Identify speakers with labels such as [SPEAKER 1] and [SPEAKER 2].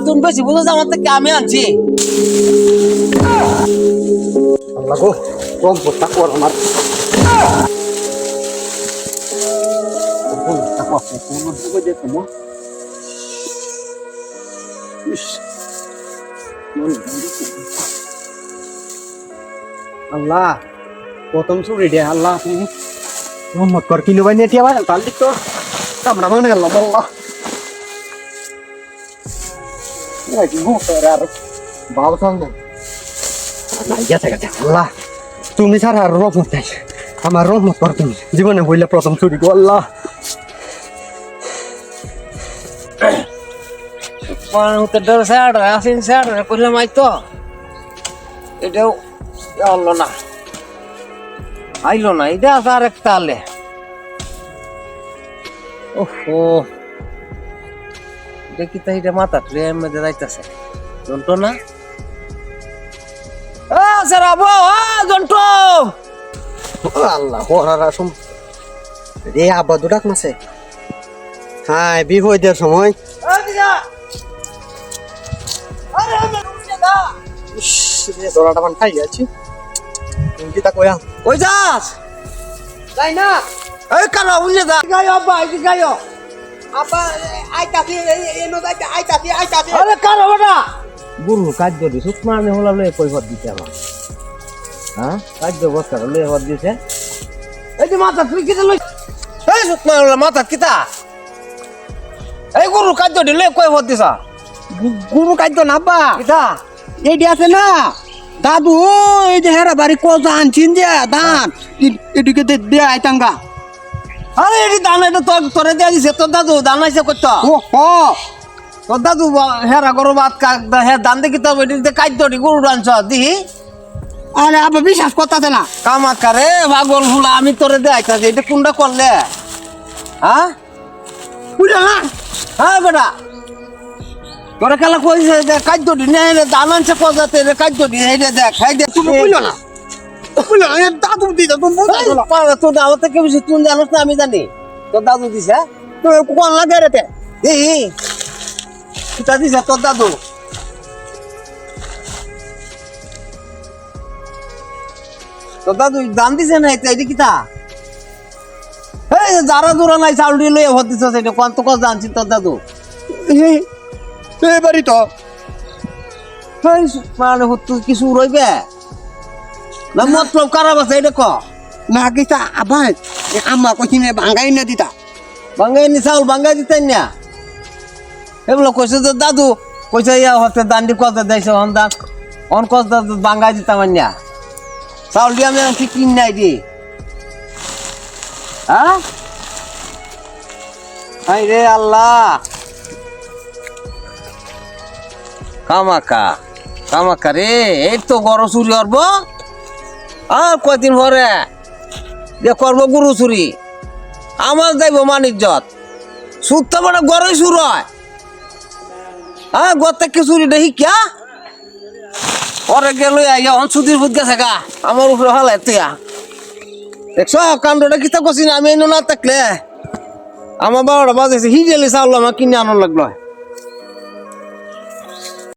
[SPEAKER 1] তুমি বেশি বুঝো আমার থেকে আমি আনছি
[SPEAKER 2] আল্লাহ গো কম পড়তা কর আমার আল্লাহ প্রথম চুরি দে আল্লাহ তুমি মোহাম্মদ কর কিলো বাই নেটিয়া ভাই তাল দিক তো কামড়া মানে গেল আল্লাহ এই কি গো আর বাবা সঙ্গে গেছে গেছে আল্লাহ তুমি ছাড়া আর রহমত নাই আমার রহমত কর তুমি জীবনে হইলে প্রথম চুরি গো আল্লাহ
[SPEAKER 1] উত্তর ডর স্যার আসেন স্যার করলাম আই তো এটাও হলো না আইলো না এটা আছে আর একটা আলে ওহো দেখি তাই এটা মাথা ট্রেন মধ্যে যাইতেছে জন্টো না স্যার আবো জন্টো
[SPEAKER 2] আল্লাহ হরারা সম রে আব্বা দুটাক মাসে হ্যাঁ বিপদের সময় জোড়াটা মান খাই যাচ্ছি তুমি তা কয়া
[SPEAKER 1] ওই যাস
[SPEAKER 2] তাই না
[SPEAKER 1] এই কালো উঠে যা
[SPEAKER 2] গায় আব্বা আইছি গায় আব্বা আইতাছি এনো যাইতে আইতাছি
[SPEAKER 1] আরে কালো বেটা গুরু কাজ দি সুতমানে হলা লয়ে কইফত দিতে আমার হ্যাঁ কাজ বস্তা লয়ে হত দিতে এই যে মাথা তুই কিতে লই এই সুতমান হলা মাথা কিতা এই গুরু কাজ দি লয়ে কইফত দিছা
[SPEAKER 2] গুরু কাইতো না আব্বা
[SPEAKER 1] কিতা
[SPEAKER 2] এইটি আছে না দাদু এই যে হেরা বাড়ি কত আনছিন যে ধান এদিকে দে আইতাঙ্গা
[SPEAKER 1] আরে এটি দান এটা তোরে দিয়ে দিছে তোর দাদু দান আইছে করতো
[SPEAKER 2] ও হ
[SPEAKER 1] তোর দাদু হেরা গরু ভাত হে দান দেখি তো এটি কাজ গরু রানছ দিহি
[SPEAKER 2] আরে আব্বা বিশ্বাস করতেছে না
[SPEAKER 1] কামাকারে পাগল ফুলা আমি তোরে দেখাইতাছি এটা কোনটা করলে হ্যাঁ
[SPEAKER 2] বুঝল না
[SPEAKER 1] হ্যাঁ বেটা তোরে খেলা কইছে যে খাদ্যটি নে দান আনছে কজাতে রে খাদ্যটি এই যে দেখ খাই দে
[SPEAKER 2] তুমি বুঝল না বুঝল না দাদু দিতে তুমি বুঝল না
[SPEAKER 1] তোর দাদু থেকে বেশি তুই জানোস না আমি জানি তোর দাদু দিছে
[SPEAKER 2] তো কোন লাগে রে
[SPEAKER 1] এই কিতা দিছে তোর দাদু তোর দাদু দান দিছে না এটা কিতা এই যারা দূরা নাই চাউল দিয়ে লইয়া ভর দিছ এটা কত কত জানছি তোর দাদু
[SPEAKER 2] এই বাড়ি তো
[SPEAKER 1] এই মানে তুই কিছু রইবে না মতলব খারাপ আছে এটা ক
[SPEAKER 2] না কিতা আবার আম্মা কইছি নে ভাঙ্গাই না দিতা
[SPEAKER 1] বাঙ্গাই নি চাউল বাঙ্গাই দিতেন না এগুলো কইছে তো দাদু কইছে ইয়া হতে দান্ডি কত দেয়ছে হন দান অন কত বাঙ্গাই দিতাম না চাউল দিয়ে আমি ঠিক কিন নাই দি হ্যাঁ হাই রে আল্লাহ কামাকা রে এই তো গরু চুরি করবো আর কয়দিন পরে যে করবো গরু চুরি আমার যাইব মানিজ্জত সুদ তো মানে গরই চুর হয় হ্যাঁ গতে কি চুরি দেখি কিয়া পরে গেল সুদির ফুট গেছে গা আমার উপরে হল এতিয়া দেখছো কাণ্ডটা কিতা করছি না আমি এনে না থাকলে আমার বাবাটা বাজাইছে হিজেলি চাউল আমার কিনে আনার লাগলো